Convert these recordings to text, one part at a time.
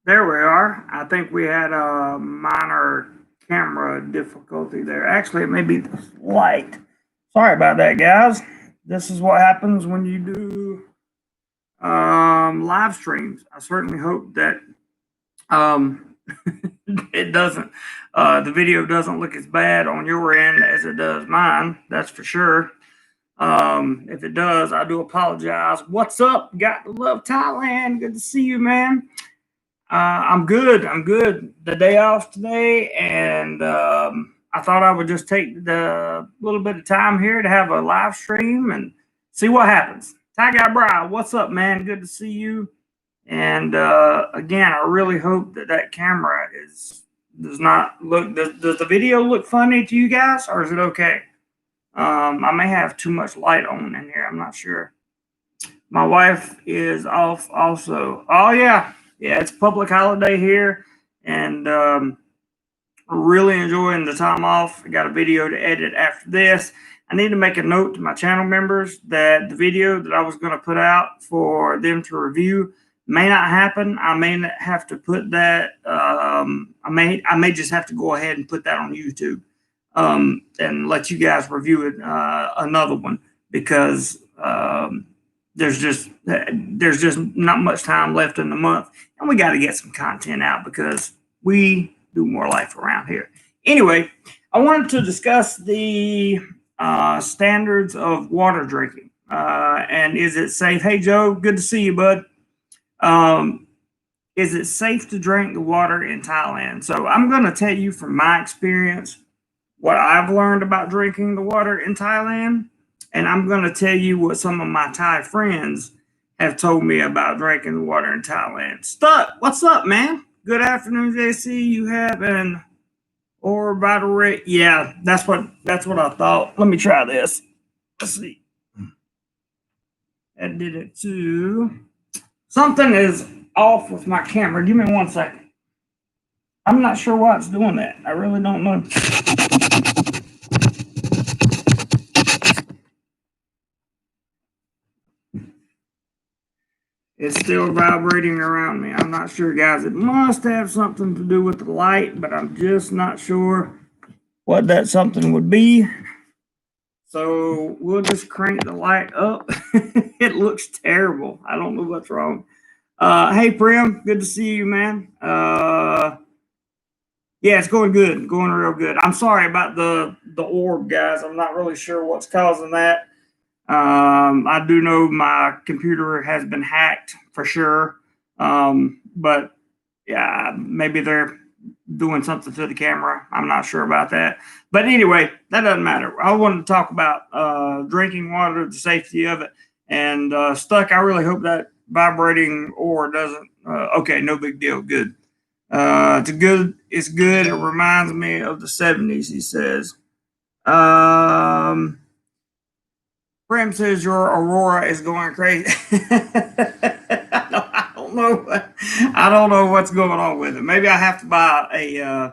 There we are. I think we had a minor camera difficulty there. Actually, it may be the light. Sorry about that, guys. This is what happens when you do live streams. I certainly hope that um, it doesn't, the video doesn't look as bad on your end as it does mine. That's for sure. If it does, I do apologize. What's up? Got to love Thailand. Good to see you, man. I'm good. I'm good. The day off today, and I thought I would just take the little bit of time here to have a live stream and see what happens. Ty Guy Bry, what's up, man? Good to see you. And again, I really hope that that camera does not look. Does the video look funny to you guys, or is it okay? I may have too much light on in here. I'm not sure. My wife is off also. Oh yeah, yeah. It's a public holiday here, and really enjoying the time off. I got a video to edit after this. I need to make a note to my channel members that the video that I was going to put out for them to review may not happen. I may not have to put that. I may just have to go ahead and put that on YouTube and let you guys review it another one because there's just not much time left in the month, and we got to get some content out because we do more life around here. Anyway, I wanted to discuss the standards of water drinking and is it safe? Hey Joe, good to see you, bud. Is it safe to drink the water in Thailand? So I'm going to tell you from my experience what I've learned about drinking the water in Thailand, and I'm going to tell you what some of my Thai friends have told me about drinking the water in Thailand. Stuck, what's up, man? Good afternoon, JC. You have an orbital rate. Yeah, that's what I thought. Let me try this. Let's see. That did it too. Something is off with my camera. Give me 1 second. I'm not sure why it's doing that. I really don't know. It's still vibrating around me. I'm not sure, guys. It must have something to do with the light, but I'm just not sure what that something would be. So we'll just crank the light up. It looks terrible. I don't know what's wrong. Hey, Prim, good to see you, man. Yeah, it's going good, going real good. I'm sorry about the orb, guys. I'm not really sure what's causing that. I do know my computer has been hacked for sure. But yeah, maybe they're doing something to the camera. I'm not sure about that. But anyway, that doesn't matter. I wanted to talk about drinking water, the safety of it. And Stuck, I really hope that vibrating ore doesn't. Okay, no big deal. Good. It's good. It's good. It reminds me of the 70s, he says. Prem says your Aurora is going crazy. I don't know. I don't know what's going on with it. Maybe I have to buy a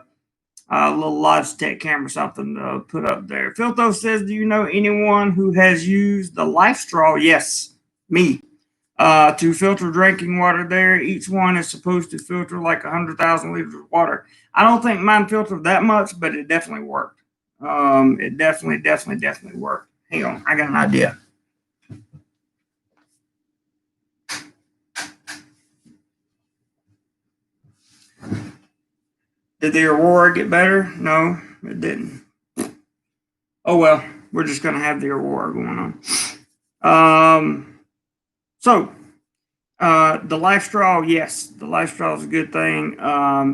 little Logitech camera or something to put up there. Filtho says, do you know anyone who has used the Life Straw? Yes, me. To filter drinking water there. Each one is supposed to filter like 100,000 liters of water. I don't think mine filtered that much, but it definitely worked. It definitely worked. Hang on, I got an idea. Did the Aurora get better? No, it didn't. Oh well, we're just gonna have the Aurora going on. The Life Straw, yes, the Life Straw is a good thing.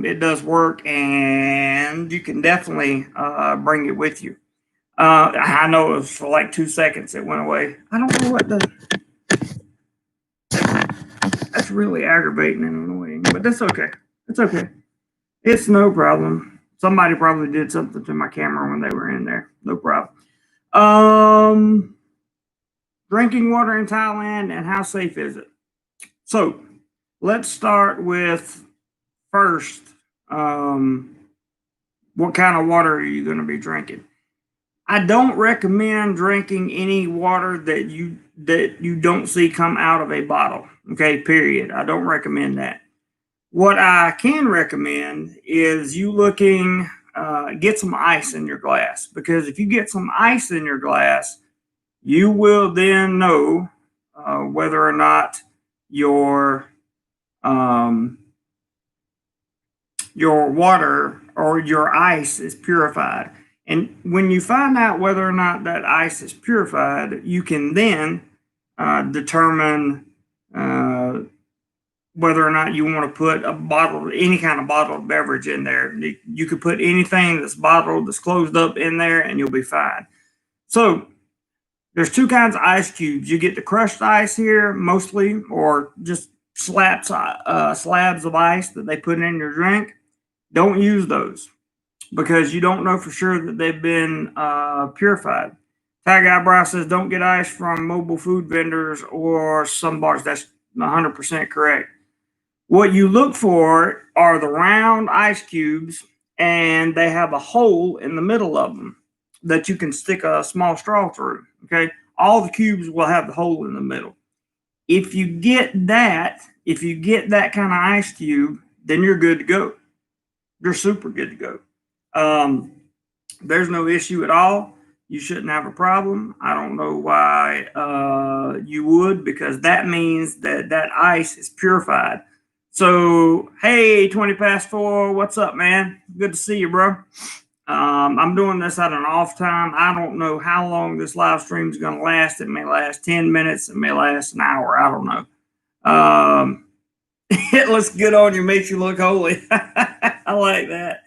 It does work, and you can definitely bring it with you. I know it was for like 2 seconds. It went away. I don't know what that's really aggravating and annoying, but that's okay. It's okay. It's no problem. Somebody probably did something to my camera when they were in there. No problem. Drinking water in Thailand and how safe is it? So let's start with first. What kind of water are you going to be drinking? I don't recommend drinking any water that you don't see come out of a bottle. Okay, period. I don't recommend that. What I can recommend is you get some ice in your glass, because if you get some ice in your glass, you will then know whether or not your um, your water or your ice is purified. And when you find out whether or not that ice is purified, you can then determine whether or not you want to put any kind of bottled beverage in there. You could put anything that's bottled, that's closed up in there, and you'll be fine. So there's two kinds of ice cubes. You get the crushed ice here mostly, or just slabs of ice that they put in your drink. Don't use those, because you don't know for sure that they've been purified. Tag Eyebrow says don't get ice from mobile food vendors or some bars. That's 100% correct. What you look for are the round ice cubes, and they have a hole in the middle of them that you can stick a small straw through. Okay, all the cubes will have the hole in the middle. If you get that kind of ice cube, then you're good to go. You're super good to go. There's no issue at all. You shouldn't have a problem. I don't know why you would, because that means that ice is purified. So, hey, 20 past 4, what's up, man? Good to see you, bro. I'm doing this at an off time. I don't know how long this live stream is going to last. It may last 10 minutes. It may last an hour. I don't know. It looks good on you, makes you look holy. I like that.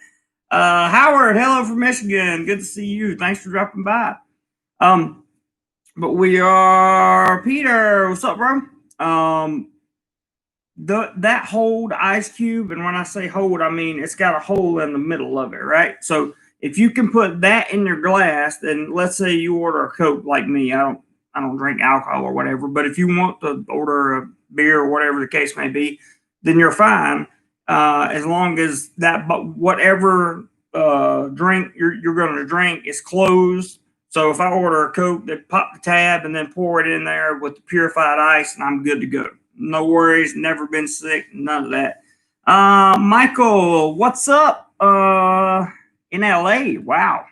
Howard, hello from Michigan. Good to see you. Thanks for dropping by. But we are Peter. What's up, bro? That hold ice cube, and when I say hold, I mean it's got a hole in the middle of it, right? So if you can put that in your glass, then let's say you order a Coke like me. I don't drink alcohol or whatever, but if you want to order a beer or whatever the case may be, then you're fine, as long as that whatever drink you're going to drink is closed. So if I order a Coke, they pop the tab and then pour it in there with the purified ice, and I'm good to go. No worries, never been sick, none of that. Michael, what's up in LA? Wow.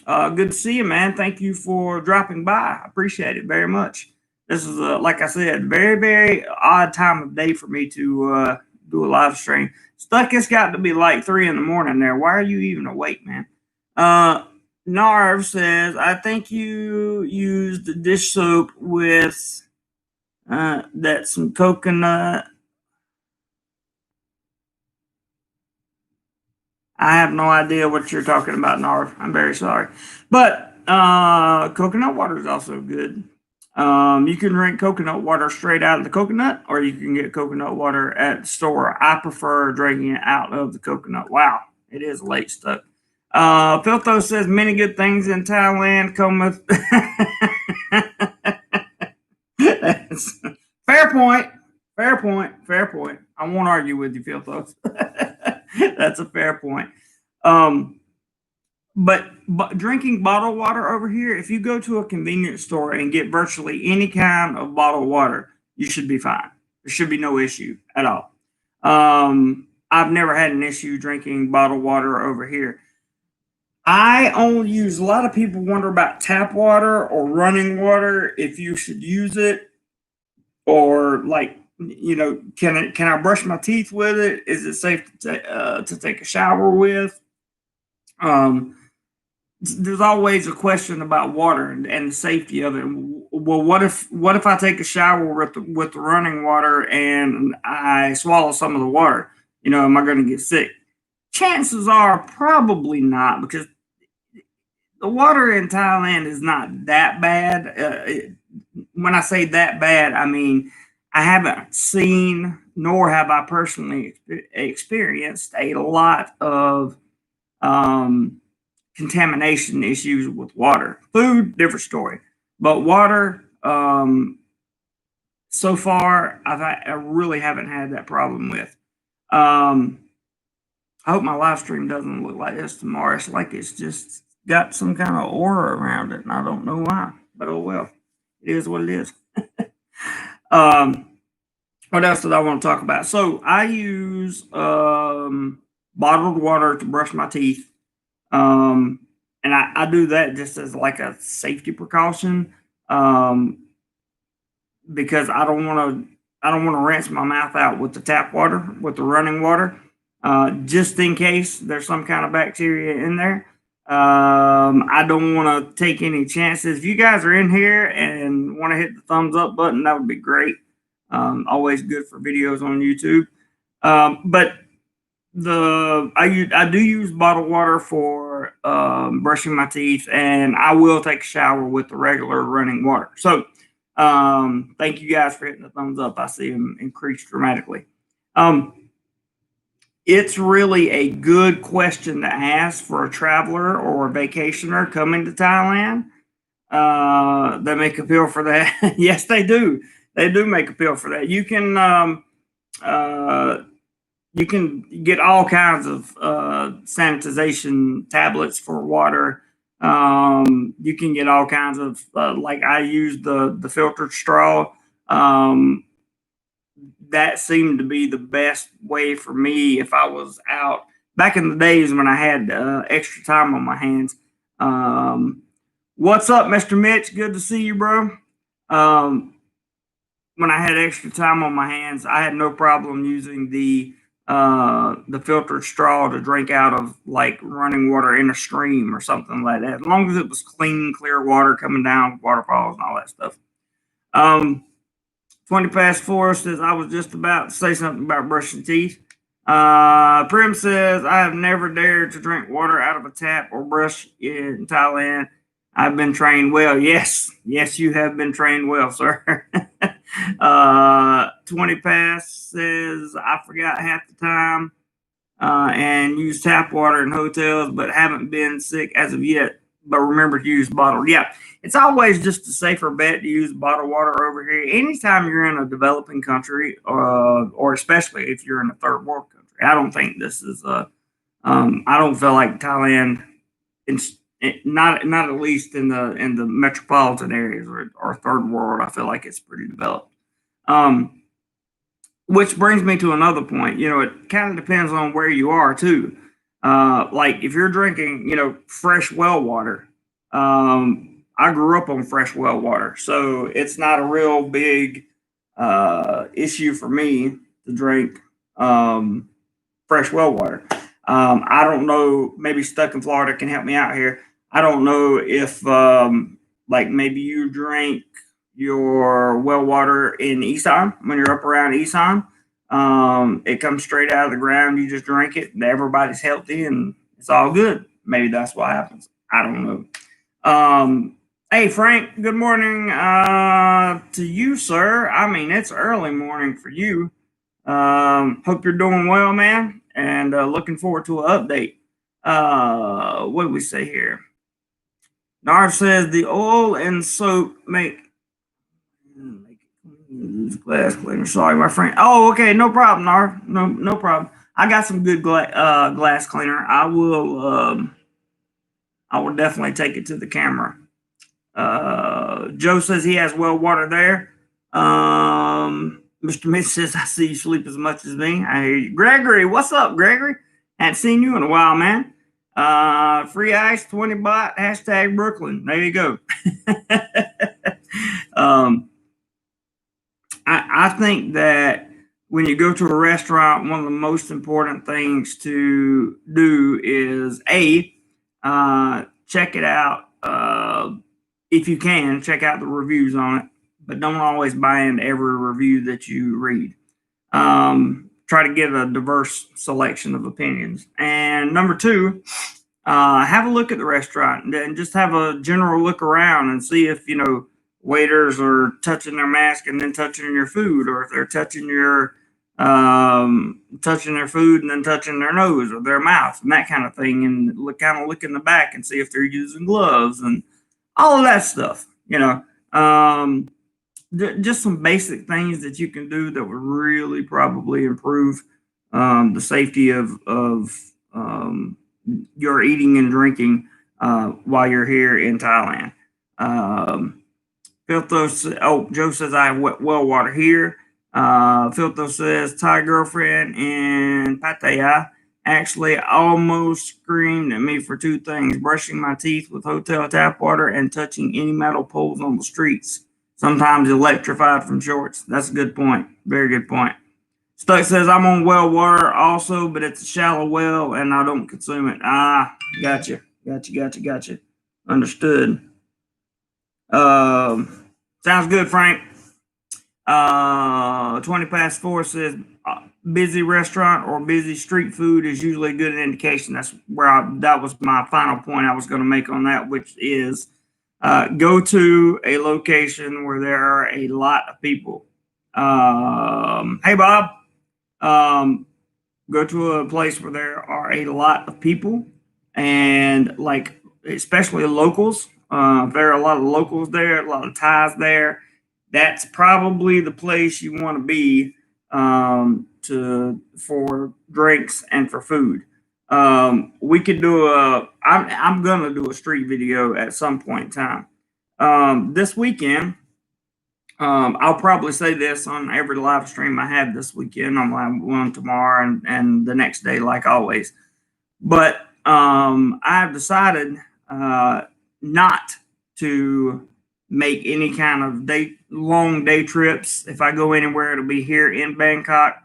Good to see you, man. Thank you for dropping by. I appreciate it very much. This is, like I said, very, very odd time of day for me to do a live stream. Stuck, it's got to be like 3 in the morning there. Why are you even awake, man? Narv says, I think you used the dish soap with that's some coconut. I have no idea what you're talking about, Narv. I'm very sorry. But coconut water is also good. You can drink coconut water straight out of the coconut, or you can get coconut water at the store. I prefer drinking it out of the coconut. Wow, it is late stuff. Filtho says many good things in Thailand cometh. Fair point. Fair point. Fair point. I won't argue with you, Filtho. That's a fair point. But drinking bottled water over here, if you go to a convenience store and get virtually any kind of bottled water, you should be fine. There should be no issue at all. I've never had an issue drinking bottled water over here. I only use, a lot of people wonder about tap water or running water, if you should use it, or like, can I brush my teeth with it? Is it safe to take a shower with? There's always a question about water and the safety of it. Well, what if I take a shower with the running water and I swallow some of the water? Am I going to get sick? Chances are probably not, because the water in Thailand is not that bad. When I say that bad, I mean I haven't seen, nor have I personally experienced a lot of contamination issues with water. Food, different story. But water, so far, I really haven't had that problem with. I hope my live stream doesn't look like this tomorrow. It's like it's just got some kind of aura around it, and I don't know why. But oh well, it is what it is. what else did I want to talk about? So I use bottled water to brush my teeth. And I do that just as like a safety precaution. Because I don't want to rinse my mouth out with the tap water, with the running water, just in case there's some kind of bacteria in there. I don't want to take any chances. If you guys are in here and want to hit the thumbs up button, that would be great. Always good for videos on YouTube. But I do use bottled water for brushing my teeth, and I will take a shower with the regular running water. So thank you guys for hitting the thumbs up. I see them increase dramatically. It's really a good question to ask for a traveler or a vacationer coming to Thailand. They make appeal for that. Yes, they do. They do make appeal for that. You can get all kinds of sanitization tablets for water. You can get all kinds of like I use the filtered straw. That seemed to be the best way for me if I was out back in the days when I had extra time on my hands. What's up, Mr. Mitch? Good to see you, bro. When I had extra time on my hands, I had no problem using the filtered straw to drink out of, like running water in a stream or something like that, as long as it was clean, clear water coming down, waterfalls and all that stuff. 20 past 4 says, I was just about to say something about brushing teeth. Prim says, I have never dared to drink water out of a tap or brush in Thailand. I've been trained well. Yes, you have been trained well, sir. 20 past says, I forgot half the time and use tap water in hotels, but haven't been sick as of yet. But remember to use bottled. Yeah, it's always just a safer bet to use bottled water over here. Anytime you're in a developing country, or especially if you're in a third world country. I don't think this is I don't feel like Thailand, not at least in the metropolitan areas or third world. I feel like it's pretty developed. Which brings me to another point. It kind of depends on where you are too. Like if you're drinking, fresh well water. I grew up on fresh well water, so it's not a real big issue for me to drink fresh well water. I don't know. Maybe Stuck in Florida can help me out here. I don't know if like maybe you drink your well water in Isan when you're up around Isan. It comes straight out of the ground. You just drink it. And everybody's healthy and it's all good. Maybe that's what happens. I don't know. Hey, Frank, good morning to you, sir. I mean, it's early morning for you. Hope you're doing well, man, and looking forward to an update. What do we say here? Narv says the oil and soap make glass cleaner. Sorry, my friend. Oh, okay, no problem, Narv. No problem. I got some good glass cleaner. I will definitely take it to the camera. Joe says he has well water there. Mr. Mitch says, I see you sleep as much as me. I hear you. Gregory, what's up, Gregory? Hadn't seen you in a while, man. Free ice, 20 baht, hashtag Brooklyn. There you go. I think that when you go to a restaurant, one of the most important things to do is check it out. If you can, check out the reviews on it, but don't always buy into every review that you read. Try to get a diverse selection of opinions. And number two, have a look at the restaurant and just have a general look around and see if, waiters are touching their mask and then touching your food, or if they're touching their food and then touching their nose or their mouth and that kind of thing. And look in the back and see if they're using gloves and all of that stuff, just some basic things that you can do that would really probably improve the safety of your eating and drinking while you're here in Thailand. Joe says I have well water here. Filtho says, Thai girlfriend in Pattaya actually almost screamed at me for two things: brushing my teeth with hotel tap water and touching any metal poles on the streets, sometimes electrified from shorts. That's a good point. Very good point. Stuck says, I'm on well water also, but it's a shallow well and I don't consume it. Ah, gotcha. Gotcha. Understood. Sounds good, Frank. 20 past 4 says, busy restaurant or busy street food is usually a good indication. That's where that was my final point I was going to make on that, which is go to a location where there are a lot of people. Hey, Bob. Go to a place where there are a lot of people, and like especially locals. There are a lot of locals there, a lot of Thais there. That's probably the place you want to be for drinks and for food. We could do I'm gonna do a street video at some point in time. This weekend, I'll probably say this on every live stream I have this weekend. I'm live one tomorrow and the next day, like always. But I've decided not to make any kind of long day trips. If I go anywhere, it'll be here in Bangkok.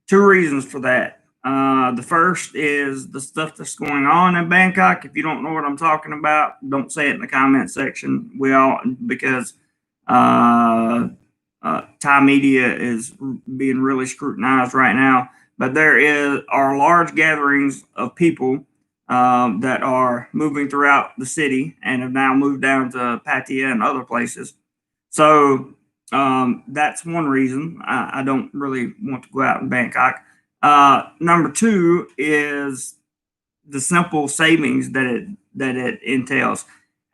Two reasons for that. The first is the stuff that's going on in Bangkok. If you don't know what I'm talking about, don't say it in the comment section. Because Thai media is being really scrutinized right now. But there are large gatherings of people that are moving throughout the city and have now moved down to Pattaya and other places. So that's one reason I don't really want to go out in Bangkok. Number two is the simple savings that it entails.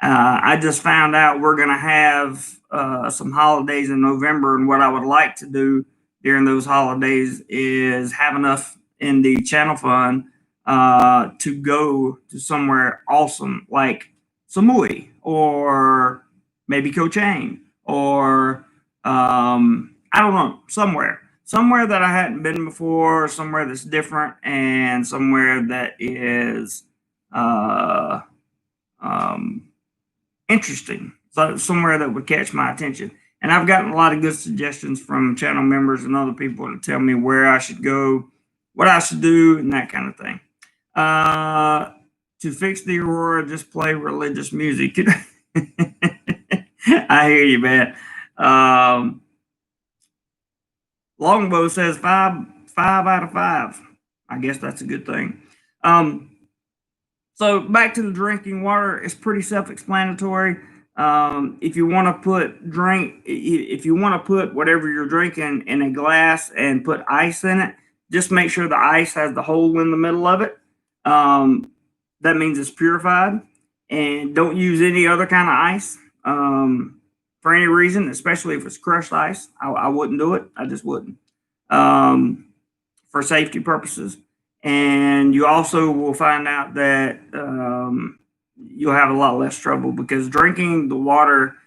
I just found out we're going to have some holidays in November, and what I would like to do during those holidays is have enough in the channel fund to go to somewhere awesome like Samui or maybe Koh Chang or I don't know, somewhere that I hadn't been before, somewhere that's different, and somewhere that is interesting. So somewhere that would catch my attention. And I've gotten a lot of good suggestions from channel members and other people to tell me where I should go, what I should do, and that kind of thing. To fix the aurora, just play religious music. I hear you, man. Longbow says five out of 5. I guess that's a good thing. So back to the drinking water, it's pretty self-explanatory. If you want to put whatever you're drinking in a glass and put ice in it, just make sure the ice has the hole in the middle of it. That means it's purified, and don't use any other kind of ice for any reason, especially if it's crushed ice. I wouldn't do it. I just wouldn't for safety purposes. And you also will find out that you'll have a lot less trouble, because drinking the water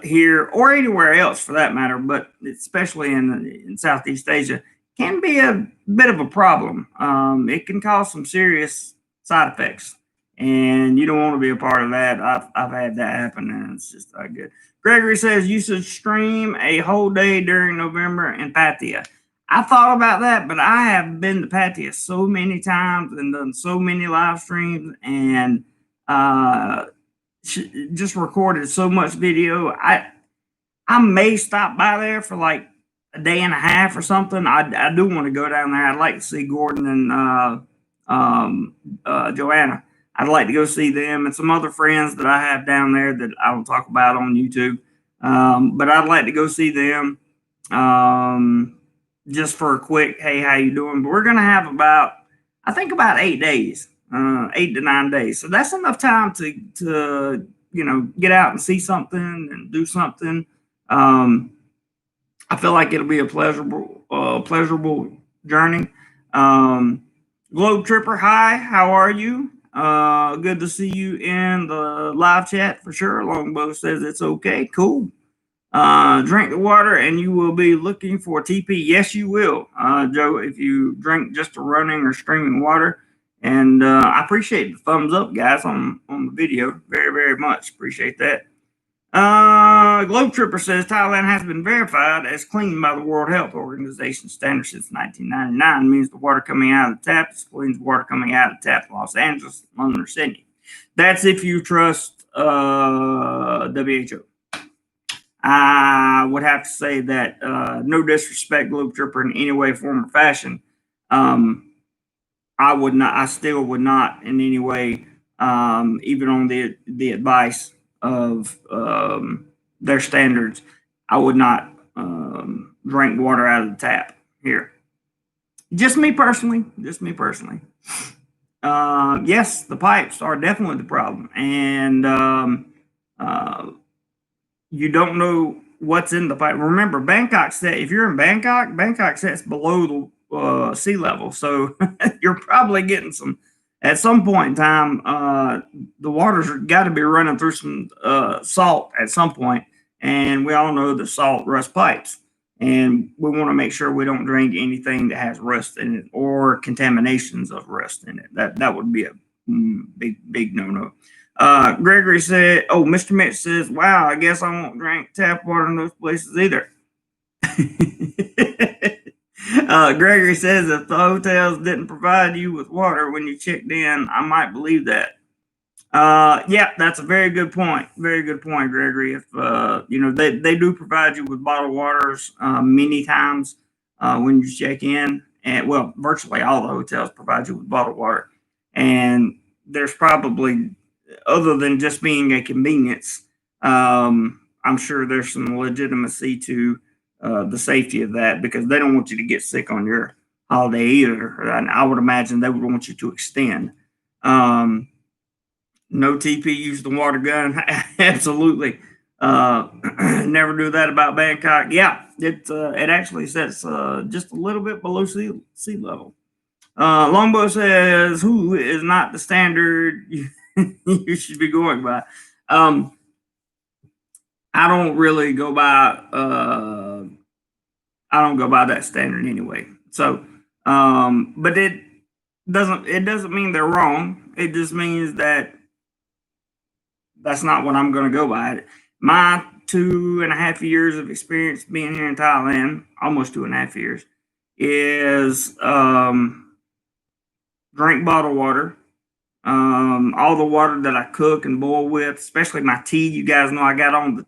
here or anywhere else for that matter, but especially in Southeast Asia, can be a bit of a problem. It can cause some serious side effects, and you don't want to be a part of that. I've had that happen, and it's just not good. Gregory says you should stream a whole day during November in Pattaya. I thought about that, but I have been to Pattaya so many times and done so many live streams, and just recorded so much video. I may stop by there for like a day and a half or something. I do want to go down there. I'd like to see Gordon and Joanna. I'd like to go see them and some other friends that I have down there that I will talk about on YouTube. But I'd like to go see them just for a quick, hey, how you doing? But we're going to have about 8 days, 8 to 9 days. So that's enough time to get out and see something and do something. I feel like it'll be a pleasurable journey. Globe Tripper, hi, how are you? Good to see you in the live chat for sure. Longbow says it's okay. Cool. Drink the water and you will be looking for TP. Yes, you will, Joe, if you drink just a running or streaming water. And I appreciate the thumbs up, guys, on the video. Very, very much. Appreciate that. Globe Trooper says Thailand has been verified as clean by the World Health Organization standard since 1999. Means the water coming out of the tap is clean as water coming out of the tap in Los Angeles, London, or Sydney. That's if you trust WHO. I would have to say that no disrespect, Globe Trooper, in any way, form, or fashion. I still would not in any way, even on the advice of their standards, I would not drink water out of the tap here. Just me personally. Yes, the pipes are definitely the problem, and you don't know what's in the pipe. Remember, if you're in Bangkok sets below the sea level, so you're probably getting some. At some point in time, the water's got to be running through some salt at some point, and we all know that salt rusts pipes, and we want to make sure we don't drink anything that has rust in it or contaminations of rust in it. That would be a big no. Gregory said, "Oh, Mr. Mitch says, wow, I guess I won't drink tap water in those places either." Gregory says, if the hotels didn't provide you with water when you checked in, I might believe that. Yeah, that's a very good point. Very good point, Gregory. If they do provide you with bottled waters many times when you check in, and well, virtually all the hotels provide you with bottled water, and there's probably, other than just being a convenience, I'm sure there's some legitimacy to the safety of that, because they don't want you to get sick on your holiday either. And I would imagine they would want you to extend. No TP, use the water gun. Absolutely. Never do that about Bangkok. Yeah, it actually sets just a little bit below sea level. Longbow says, who is not the standard you should be going by? I don't really go by that standard anyway. So but it doesn't mean they're wrong. It just means that that's not what I'm going to go by. My 2.5 years of experience being here in Thailand, almost 2.5 years, is drink bottled water. All the water that I cook and boil with, especially my tea. You guys know I got on the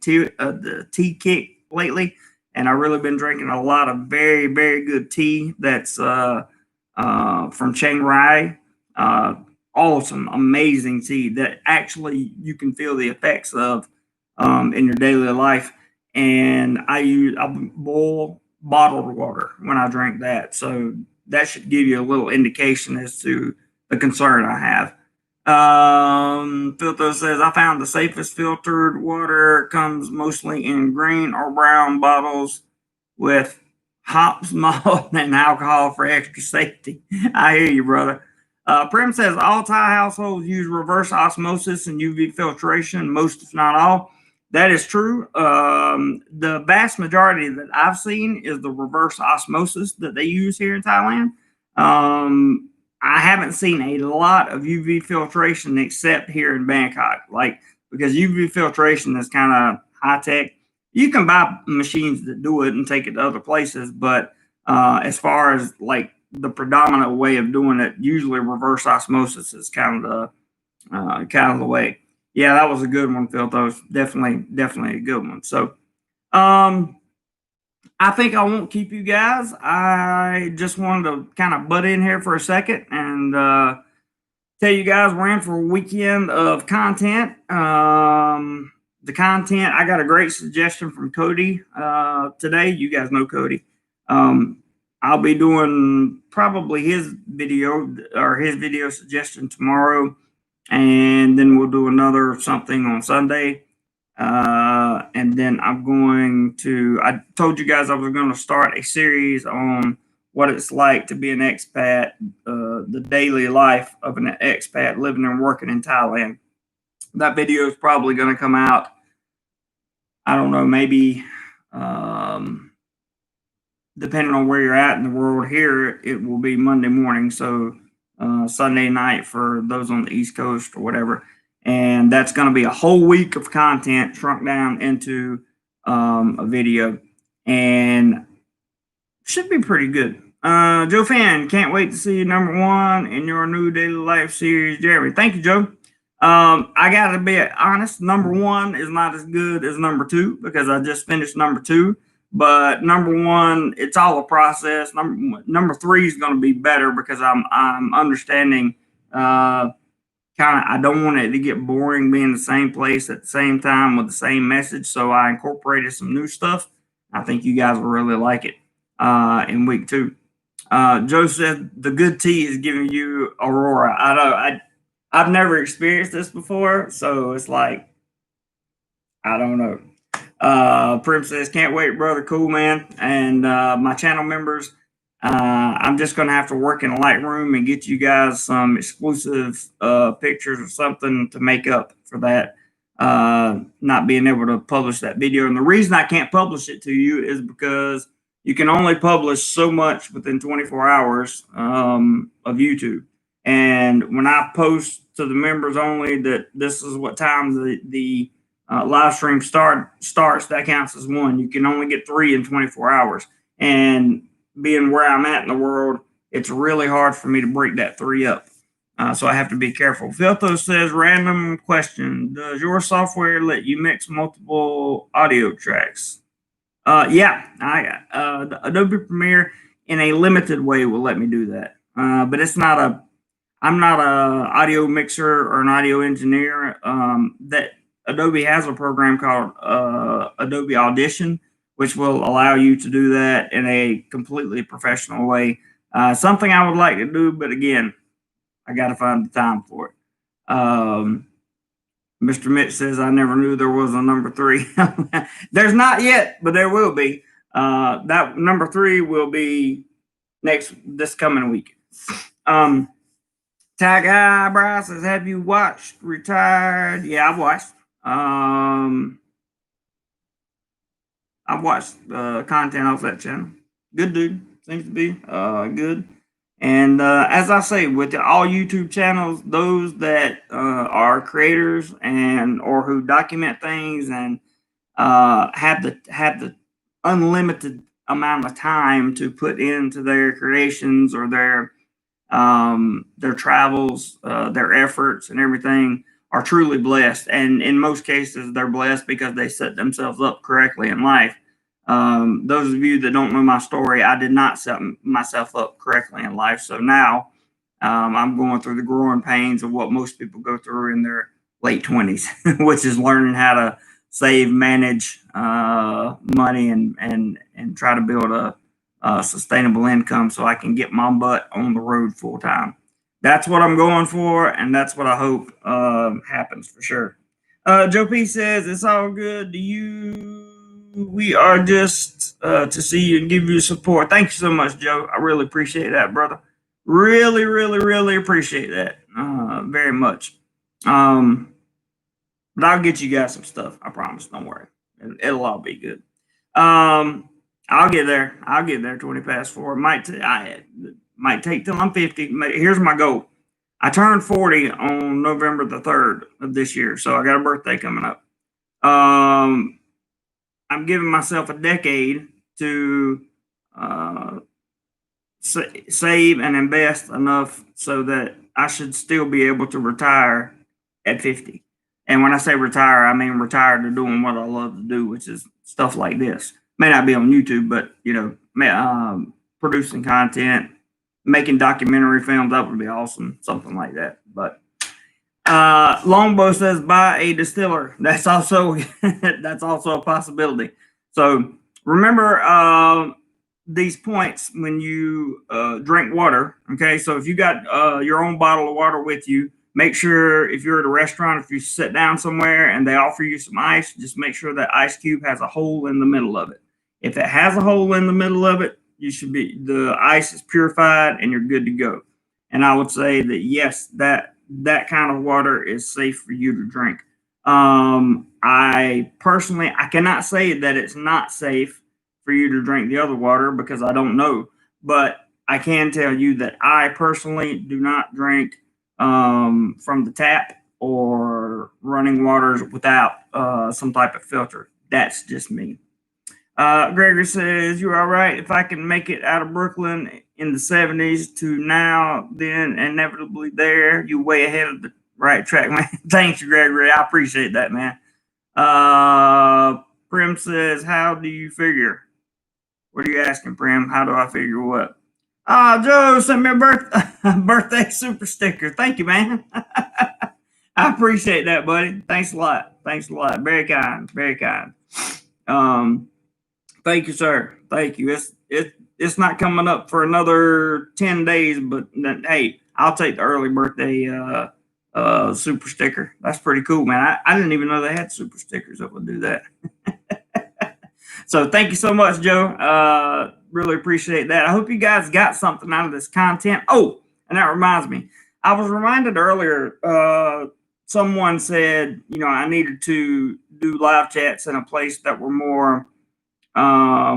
tea kick lately, and I've really been drinking a lot of very, very good tea that's from Chiang Rai. Awesome, amazing tea that actually you can feel the effects of in your daily life. And I boil bottled water when I drink that, so that should give you a little indication as to the concern I have. Filter says, I found the safest filtered water comes mostly in green or brown bottles with hops, malt, and alcohol for extra safety. I hear you, brother. Prim says, all Thai households use reverse osmosis and UV filtration, most if not all. That is true. The vast majority that I've seen is the reverse osmosis that they use here in Thailand. I haven't seen a lot of UV filtration except here in Bangkok, because UV filtration is kind of high tech. You can buy machines that do it and take it to other places, but as far as the predominant way of doing it, usually reverse osmosis is kind of the way. Yeah, that was a good one, Phil. That was definitely a good one. So, I think I won't keep you guys. I just wanted to kind of butt in here for a second and tell you guys we're in for a weekend of content. The content, I got a great suggestion from Cody today. You guys know Cody. I'll be doing probably his video suggestion tomorrow, and then we'll do another something on Sunday. And then I told you guys I was going to start a series on what it's like to be an expat, the daily life of an expat living and working in Thailand. That video is probably going to come out, I don't know, maybe depending on where you're at in the world. Here, it will be Monday morning, so Sunday night for those on the East Coast or whatever. And that's going to be a whole week of content shrunk down into a video, and should be pretty good. Joe Fan, can't wait to see you #1 in your new daily life series, Jeremy. Thank you, Joe. I gotta be honest, #1 is not as good as #2 because I just finished #2. But #1, it's all a process. Number 3 is going to be better because I'm understanding. I don't want it to get boring being in the same place at the same time with the same message. So I incorporated some new stuff. I think you guys will really like it in week 2. Joe said the good tea is giving you Aurora. I know I've never experienced this before, so it's like I don't know. Prim says, can't wait, brother. Cool, man. And my channel members, I'm just going to have to work in a Lightroom and get you guys some exclusive pictures or something to make up for that, not being able to publish that video. And the reason I can't publish it to you is because you can only publish so much within 24 hours of YouTube. And when I post to the members only that this is what time the live stream starts, that counts as 1. You can only get 3 in 24 hours. And being where I'm at in the world, it's really hard for me to break that 3 up. So I have to be careful. Filtho says, random question. Does your software let you mix multiple audio tracks? Yeah, the Adobe Premiere in a limited way will let me do that. But I'm not a audio mixer or an audio engineer. That Adobe has a program called Adobe Audition, which will allow you to do that in a completely professional way. Something I would like to do, but again, I got to find the time for it. Mr. Mitch says, I never knew there was a #3. There's not yet, but there will be. That #3 will be this coming week. Tag Eyebrow says, have you watched Retired? Yeah, I've watched. I've watched content off that channel. Good dude. Seems to be good. And as I say, with all YouTube channels, those that are creators and or who document things and have the unlimited amount of time to put into their creations or their travels, their efforts and everything are truly blessed. And in most cases, they're blessed because they set themselves up correctly in life. Those of you that don't know my story, I did not set myself up correctly in life. So now I'm going through the growing pains of what most people go through in their late 20s, which is learning how to save, manage money, and try to build a sustainable income so I can get my butt on the road full time. That's what I'm going for, and that's what I hope happens for sure. Joe P says, it's all good. We are just to see you and give you support. Thank you so much, Joe. I really appreciate that, brother. Really, really, really appreciate that very much. But I'll get you guys some stuff. I promise. Don't worry. It'll all be good. I'll get there. 20 past 4. It might take till I'm 50. Here's my goal. I turned 40 on November the 3rd of this year, so I got a birthday coming up. I'm giving myself a decade to save and invest enough so that I should still be able to retire at 50. And when I say retire, I mean retire to doing what I love to do, which is stuff like this. May not be on YouTube, but producing content, making documentary films, that would be awesome, something like that. But Longbow says buy a distiller. That's also a possibility. So remember these points when you drink water. Okay, so if you got your own bottle of water with you, make sure if you're at a restaurant, if you sit down somewhere and they offer you some ice, just make sure that ice cube has a hole in the middle of it. If it has a hole in the middle of it, the ice is purified and you're good to go. And I would say that yes, that kind of water is safe for you to drink. I personally, I cannot say that it's not safe for you to drink the other water because I don't know, but I can tell you that I personally do not drink from the tap or running waters without some type of filter. That's just me. Gregory says, "You're all right. If I can make it out of Brooklyn in the 70s to now, then inevitably there, you way ahead of the right track, man." Thanks, Gregory. I appreciate that, man. Prim says, "How do you figure?" What are you asking, Prim? How do I figure what? Joe sent me a birthday super sticker. Thank you, man. I appreciate that, buddy. Thanks a lot. Thanks a lot. Very kind. Very kind. Thank you, sir. Thank you. It's not coming up for another 10 days, but hey, I'll take the early birthday super sticker. That's pretty cool, man. I didn't even know they had super stickers that would do that. So thank you so much, Joe. Really appreciate that. I hope you guys got something out of this content. Oh, and that reminds me, I was reminded earlier, someone said, I needed to do live chats in a place that were more I'll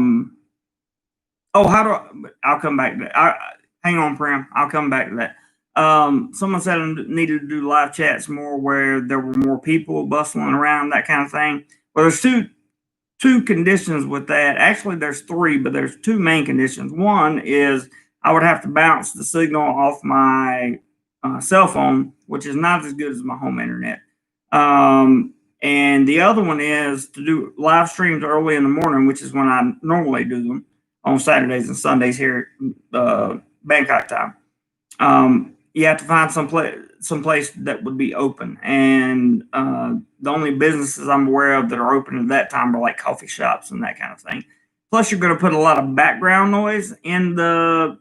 come back to that. Hang on, Prim. I'll come back to that. Someone said I needed to do live chats more where there were more people bustling around, that kind of thing. Well, there's two conditions with that. Actually, there's three, but there's two main conditions. One is I would have to bounce the signal off my cell phone, which is not as good as my home internet. And the other one is to do live streams early in the morning, which is when I normally do them on Saturdays and Sundays here at Bangkok time. You have to find some place that would be open. And the only businesses I'm aware of that are open at that time are like coffee shops and that kind of thing. Plus, you're going to put a lot of background noise in the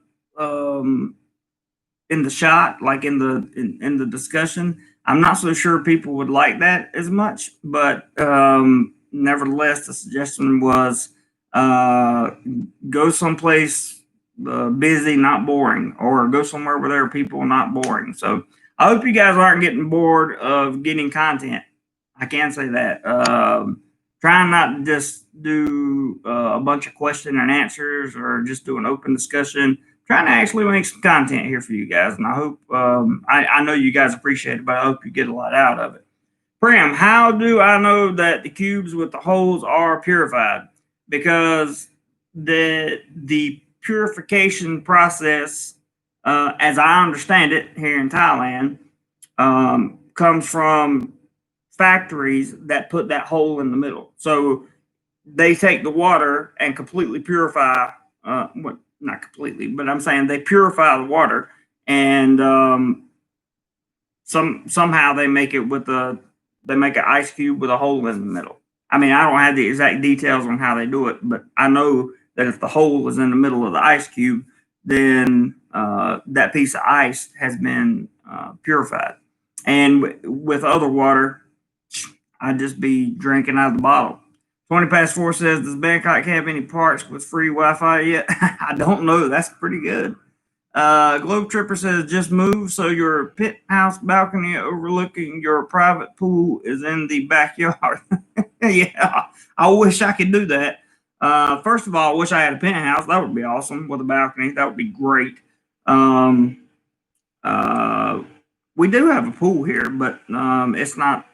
shot, like in the discussion. I'm not so sure people would like that as much, but nevertheless, the suggestion was go someplace busy, not boring, or go somewhere where there are people, not boring. So I hope you guys aren't getting bored of getting content. I can say that. Trying not to just do a bunch of question and answers or just do an open discussion. Trying to actually make some content here for you guys, and I hope I know you guys appreciate it, but I hope you get a lot out of it. Prim, how do I know that the cubes with the holes are purified? Because the purification process, as I understand it here in Thailand, comes from factories that put that hole in the middle. So they take the water and completely purify not completely, but I'm saying they purify the water, and somehow they make it they make an ice cube with a hole in the middle. I mean, I don't have the exact details on how they do it, but I know that if the hole is in the middle of the ice cube, then that piece of ice has been purified. And with other water, I'd just be drinking out of the bottle. 20 past 4 says, "Does Bangkok have any parks with free Wi-Fi yet?" I don't know. That's pretty good. Globe Tripper says, "Just move so your pit house balcony overlooking your private pool is in the backyard." Yeah, I wish I could do that. First of all, I wish I had a penthouse. That would be awesome with a balcony. That would be great. We do have a pool here, but it's not.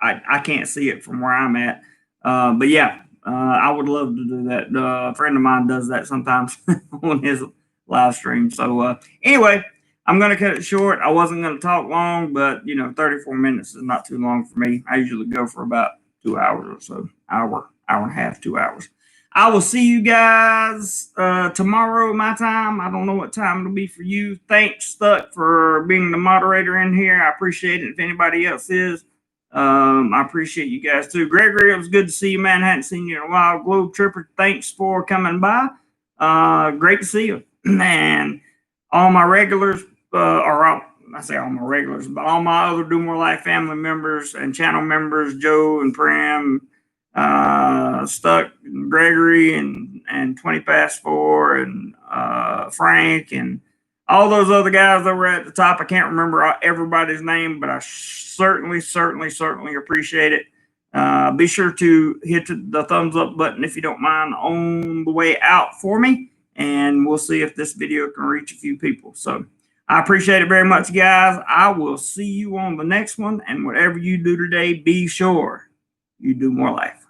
I can't see it from where I'm at. But yeah, I would love to do that. A friend of mine does that sometimes on his live stream. So anyway, I'm going to cut it short. I wasn't going to talk long, but 34 minutes is not too long for me. I usually go for about 2 hours or so, hour and a half, 2 hours. I will see you guys tomorrow, my time. I don't know what time it'll be for you. Thanks, Stuck, for being the moderator in here. I appreciate it. If anybody else is, I appreciate you guys too. Gregory, it was good to see you, man. Hadn't seen you in a while. Globe Tripper, thanks for coming by. Great to see you. And all my regulars, I say all my regulars, but all my other DoMoreLife family members and channel members, Joe and Prim, Stuck, Gregory, and 20 past 4, and Frank, and All those other guys over at the top, I can't remember everybody's name, but I certainly appreciate it. Be sure to hit the thumbs up button if you don't mind on the way out for me, and we'll see if this video can reach a few people. So I appreciate it very much, guys. I will see you on the next one, and whatever you do today, be sure you do more life.